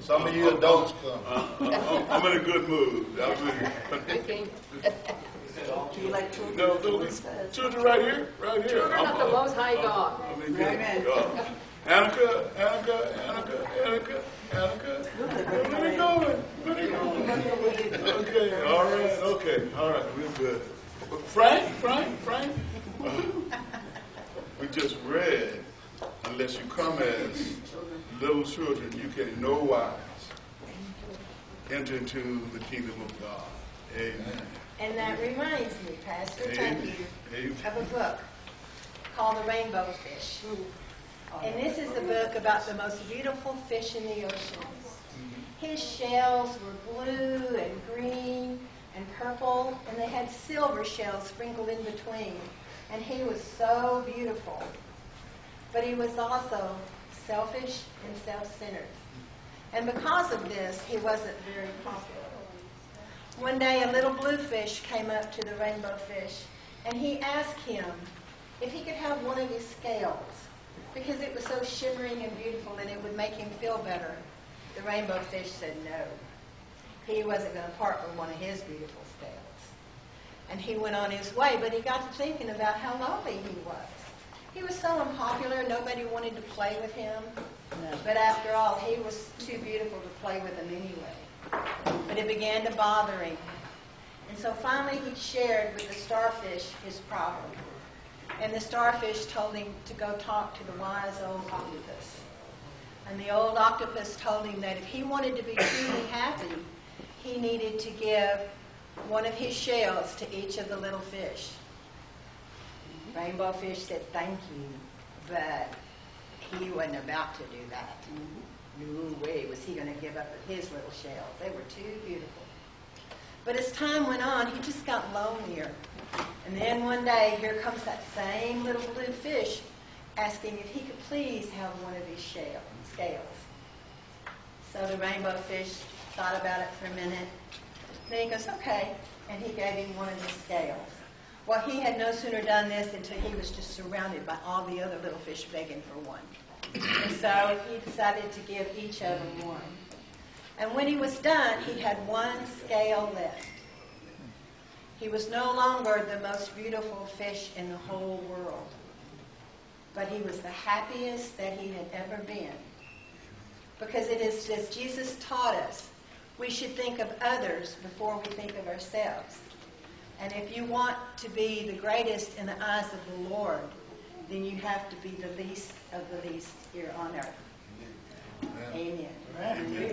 Some of you adults come. I'm in a good mood. Okay. Do you like children? No, children right here, right here. Children of the Most High God. I'm in good. Annika. Where they going? Okay, all right, we're good. Frank. We just read, unless you come as little children, you can in no wise enter into the kingdom of God. Amen. And that reminds me, Pastor, thank you, Amen. of a book called The Rainbow Fish. And this is a book about the most beautiful fish in the oceans. His shells were blue and green and purple, and they had silver shells sprinkled in between. And he was so beautiful. But he was also selfish and self-centered. And because of this, he wasn't very popular. One day, a little blue fish came up to the rainbow fish, and he asked him if he could have one of his scales, because it was so shimmering and beautiful and it would make him feel better. The rainbow fish said no. He wasn't going to part with one of his beautiful scales. And he went on his way, but he got to thinking about how lonely he was. He was so unpopular, nobody wanted to play with him. But after all, he was too beautiful to play with him anyway. But it began to bother him. And so finally he shared with the starfish his problem. And the starfish told him to go talk to the wise old octopus. And the old octopus told him that if he wanted to be truly happy, he needed to give one of his shells to each of the little fish. Rainbow fish said, thank you, but he wasn't about to do that. No way was he going to give up his little shells. They were too beautiful. But as time went on, he just got lonelier. And then one day, here comes that same little blue fish asking if he could please have one of his scales. So the rainbow fish thought about it for a minute. Then he goes, okay, and he gave him one of his scales. Well, he had no sooner done this until he was just surrounded by all the other little fish begging for one. And so he decided to give each of them one. And when he was done, he had one scale left. He was no longer the most beautiful fish in the whole world, but he was the happiest that he had ever been. Because it is, as Jesus taught us, we should think of others before we think of ourselves. And if you want to be the greatest in the eyes of the Lord, then you have to be the least of the least here on earth. Amen. Amen.